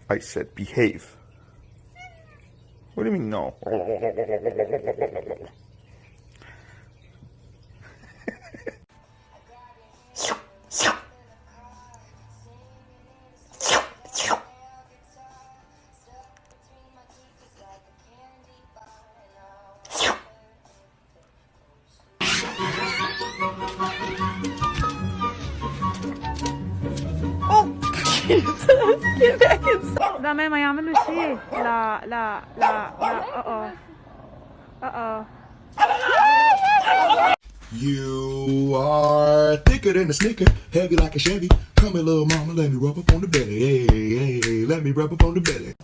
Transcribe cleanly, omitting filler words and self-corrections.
I said behave. What do you mean no? Get back inside. دامي ما يعملوا شيء. لا لا لا لا. You are thicker than a snicker, heavy like a Chevy. Come here, little mama, let me rub up on the belly. Hey, hey, hey, let me rub up on the belly.